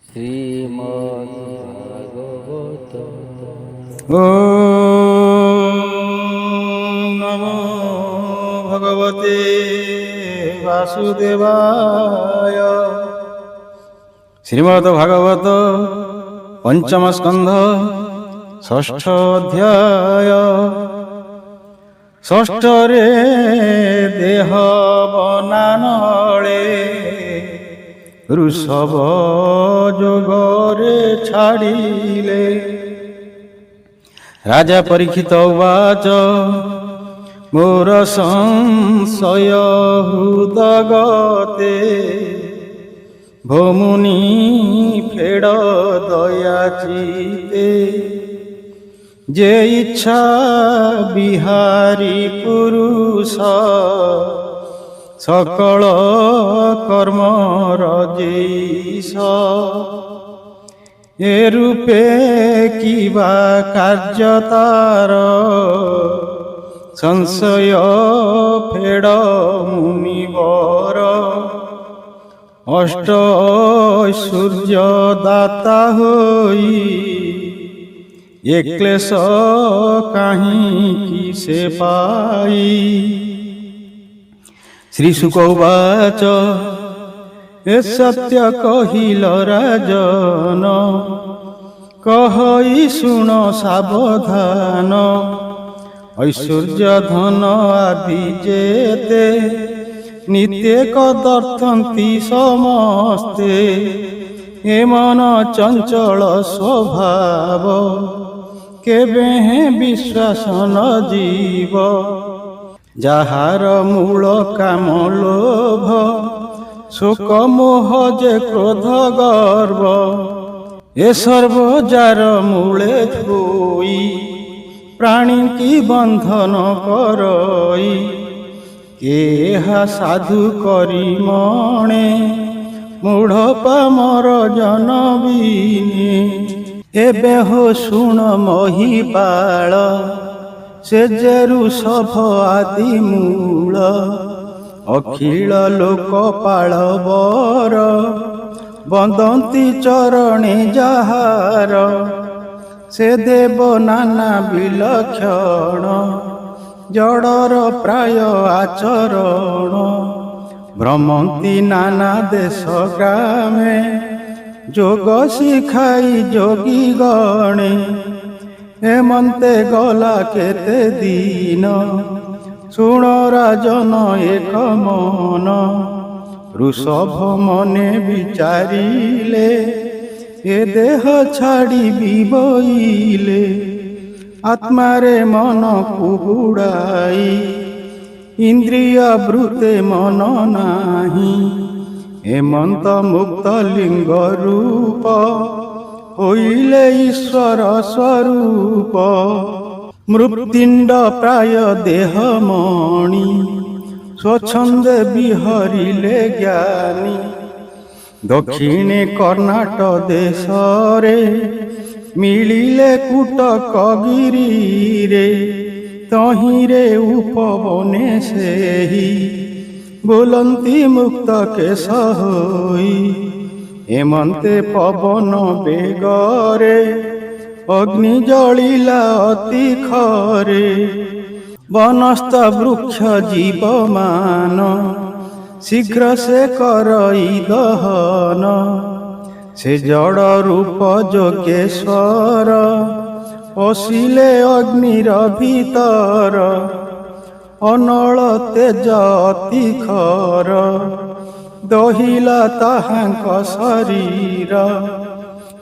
শ্রীমদ্ভাগবত। ওম নমো ভগবতে বাসুদেবায়। শ্রীমদ্ভাগবত পঞ্চম স্কন্ধ ষষ্ঠ অধ্যায়। ষষ্ঠরে দেহ বনানଳେ ঋষভ যোগরে ছাড়িলে। রাজা পরীক্ষিত উবাচ মোর সংশয় হৃদগতে ভৌমুনি ফেড় দয়াচিতে। যে ইচ্ছা বিহারী পুরুষ সকল কর্মর যেইশ। এ রূপে কিবা কার্য তার সংশয় ফেড় মুনিবর। অষ্ট ঐশ্বর্য দাতা হই এ ক্লেশ কাহিঁকি সে পাই। শ্রী শুক উবাচ এ সত্য কহিল রাজন, কহই শুণ সাবধান। ঐশ্বর্য ধন আদি যেতে নিত্যে কদর্থন্তি সমস্তে। এ মন চঞ্চଳ স্বভাব কেবে বিশ্বাস ন জীব। যাହାର মূଳ কাମ লোভ শোক মোহ যে ক্রোধ গর্ব। এ সর্ব যার মূলে থুই প্রাণী কি বন্ধন করই। কেহা সাধু করি মণে মূঢ় পামর জনবিনে। ଏବେ ହୋ ଶୁଣ ମହିପାଳ ସେ ଯେ ଋଷଭ ଆଦି ମୂଳ। ଅଖିଳ ଲୋକପାଳ ବର ବନ୍ଦନ୍ତି ଚରଣେ ଯାହାର। ସେ ଦେବ ନାନା ବିଲକ୍ଷଣ ଜଡ଼ର ପ୍ରାୟ ଆଚରଣ। ଭ୍ରମନ୍ତି ନାନା ଦେଶ ଗ୍ରାମେ যোগ শিখাই যোগী গণে। হেমন্তে গলা কেতে দিন শুণ রাজন এক মন। ঋষভ মনে বিচারিলে এ দেহ ছাড়িবি বইলে। আত্মারে মন কুহুড়াই ইন্দ্রিয় বৃতে মন নাহি। হেমন্ত মুক্ত লিঙ্গ রূপ হইলে ঈশ্বর স্বরূপ। মৃত্যুণ্ড প্রায় দেহ মণি স্বচ্ছন্দে বিহরিলে জ্ঞানী। দক্ষিণে কর্ণাট দেশরে মিলিলে কুটক গিরিরে। তহিঁরে উপবনে সেহি ବୋଲନ୍ତି ମୁକ୍ତ କେଶ ହୋଇ। ହେମନ୍ତେ ପବନ ବେଗରେ ଅଗ୍ନି ଜଳିଲା ଅତି ଖରେ। ବନସ୍ଥ ବୃକ୍ଷ ଜୀବମାନ ଶୀଘ୍ର ସେ କରଇ ଦହନ। ସେ ଜଡ଼ ରୂପ ଯୋଗେଶ୍ୱର ପଶିଲେ ଅଗ୍ନିର ଭିତର। ଅନଳ ତେଜ ଅତି ଖର ଦହିଲା ତାହାଙ୍କ ଶରୀର।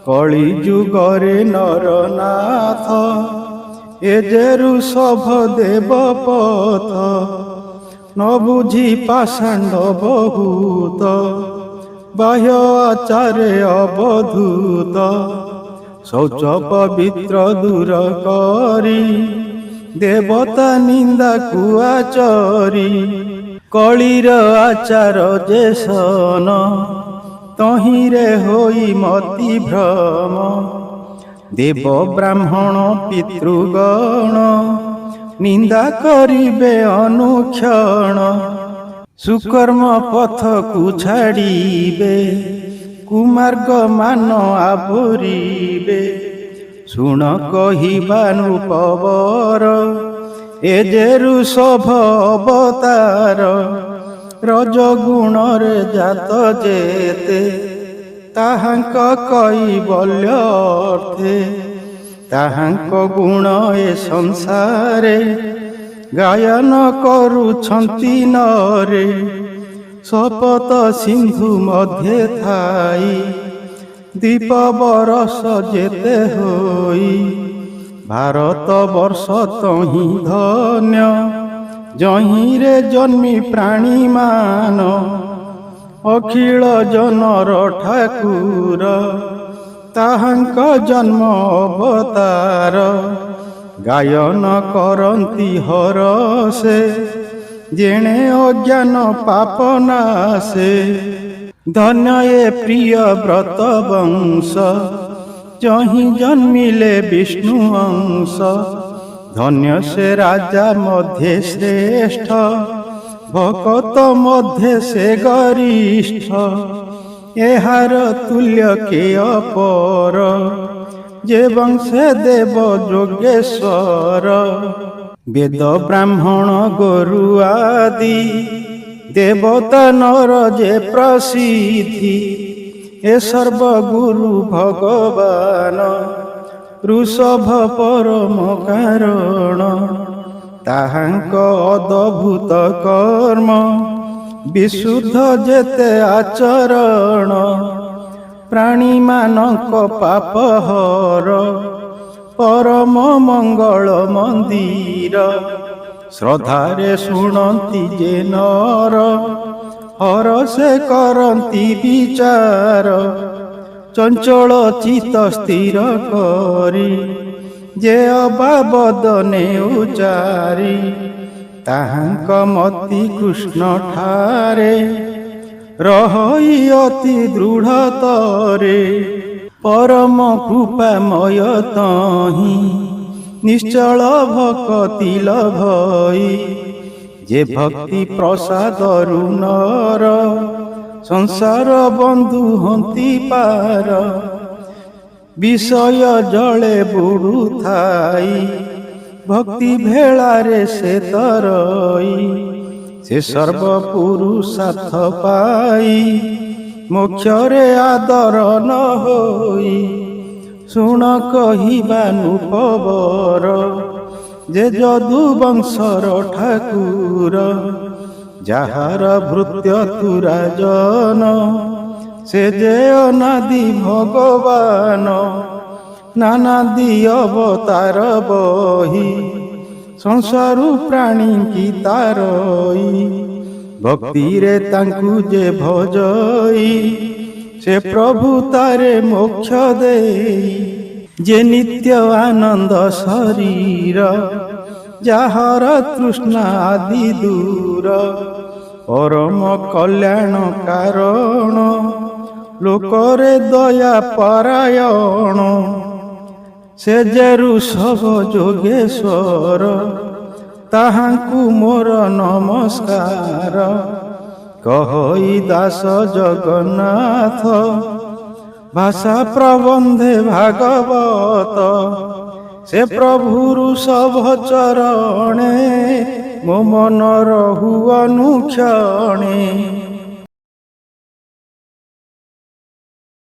କଳି ଯୁଗରେ ନରନାଥ ଏ ଯେ ଋଷଭ ଦେବ ପଥ। ନ ବୁଝି ପାଷାଣ୍ଡ ବହୁତ ବାହ୍ୟ ଆଚାରେ ଅବଧୂତ। ଶୌଚ ପବିତ୍ର ଦୂର କରି ଦେବତା ନିନ୍ଦାକୁ ଆଚରି। କଳିର ଆଚାର ଯେ ସନ ତହିଁରେ ହୋଇ ମତି ଭ୍ରମ। ଦେବ ବ୍ରାହ୍ମଣ ପିତୃଗଣ ନିନ୍ଦା କରିବେ ଅନୁକ୍ଷଣ। ସୁକର୍ମ ପଥକୁ ଛାଡ଼ିବେ କୁମାର୍ଗ ମାନ ଆବୋରିବେ। ଶୁଣ କହିବାନୁପବର ଏ ଯେ ଋଷଭ ଅବତାର। ରଜଗୁଣରେ ଜାତ ଯେତେ ତାହାଙ୍କ କୈବଲ୍ୟ ଅର୍ଥେ। ତାହାଙ୍କ ଗୁଣ ଏ ସଂସାରେ ଗାୟନ କରୁଛନ୍ତି ନରେ। ଶପଥ ସିନ୍ଧୁ ମଧ୍ୟେ ଥାଇ ଦୀପ ବରଷ ଯେତେ ହୋଇ। ଭାରତ ବର୍ଷ ତହିଁ ଧନ୍ୟ ଯହିଁରେ ଜନ୍ମି ପ୍ରାଣୀମାନ। ଅଖିଳ ଜନର ଠାକୁର ତାହାଙ୍କ ଜନ୍ମ ଅବତାର। ଗାୟନ କରନ୍ତି ହରଷେ ଯେଣେ ଅଜ୍ଞାନ ପାପ ନାଶେ। ଧନ୍ୟ ଏ ପ୍ରିୟ ବ୍ରତ ବଂଶ ଯହିଁ ଜନ୍ମିଲେ ବିଷ୍ଣୁ ଅଂଶ। ଧନ୍ୟ ସେ ରାଜା ମଧ୍ୟେ ଶ୍ରେଷ୍ଠ ଭକତ ମଧ୍ୟେ ସେ ଗରିଷ୍ଠ। ଏହାର ତୁଲ୍ୟ କେ ଅପର ଯେ ବଂଶେ ଦେବ ଯୋଗେଶ୍ୱର। ବେଦ ବ୍ରାହ୍ମଣ ଗୋରୁ ଆଦି ଦେବତା ନର ଯେ ପ୍ରସିଦ୍ଧି। ଏ ସର୍ବଗୁରୁ ଭଗବାନ ଋଷଭ ପରମ କାରଣ। ତାହାଙ୍କ ଅଦ୍ଭୁତ କର୍ମ ବିଶୁଦ୍ଧ ଯେତେ ଆଚରଣ। ପ୍ରାଣୀମାନଙ୍କ ପାପ ହର ପରମ ମଙ୍ଗଳ ମନ୍ଦିର। ଶ୍ରଦ୍ଧାରେ ଶୁଣନ୍ତି ଯେ ନର ହରଷେ କରନ୍ତି ବିଚାର। ଚଞ୍ଚଳ ଚିତ୍ତ ସ୍ଥିର କରି ଯେ ଅବାବଦନେ ଉଚାରି। ତାହାଙ୍କ ମତି କୃଷ୍ଣ ଠାରେ ରହଇ ଅତି ଦୃଢ଼ତରେ। ପରମ କୃପାମୟ ତହିଁ ନିଶ୍ଚଳ ଭକତି ଲଭଇ। ଯେ ଭକ୍ତି ପ୍ରସାଦରୁ ନର ସଂସାର ବନ୍ଧୁ ହନ୍ତି ପାର। ବିଷୟ ଜଳେ ବୁଡୁଥାଇ ଭକ୍ତି ଭେଳାରେ ସେ ତରଇ। ସେ ସର୍ବ ପୁରୁଷାର୍ଥ ପାଇ ମୋକ୍ଷରେ ଆଦର ନ ହୋଇ। ଶୁଣ କହିବାନୁପବର ଯେ ଯଦୁ ବଂଶର ଠାକୁର। ଯାହାର ଭୃତ୍ୟ ତୁରାଜନ ସେ ଯେ ଅନାଦି ଭଗବାନ। ନାନାଦି ଅବତାର ବହି ସଂସାରୁ ପ୍ରାଣୀ କି ତାରଇ। ଭକ୍ତିରେ ତାଙ୍କୁ ଯେ ଭଜଇ ସେ ପ୍ରଭୁ ତାରେ ମୋକ୍ଷ ଦେଇ। ଯେ ନିତ୍ୟ ଆନନ୍ଦ ଶରୀର ଯାହାର ତୃଷ୍ଣା ଆଦି ଦୂର। ପରମ କଲ୍ୟାଣ କାରଣ ଲୋକରେ ଦୟା ପରାୟଣ। ସେ ଯେ ଋଷଭ ଯୋଗେଶ୍ୱର ତାହାଙ୍କୁ ମୋର ନମସ୍କାର। କହଇ ଦାସ ଜଗନ୍ନାଥ ଭାଷା ପ୍ରବନ୍ଧେ ଭାଗବତ। ସେ ପ୍ରଭୁ ଋଷଭ ଚରଣେ ମୋ ମନ ରହୁ ଅନୁକ୍ଷଣେ।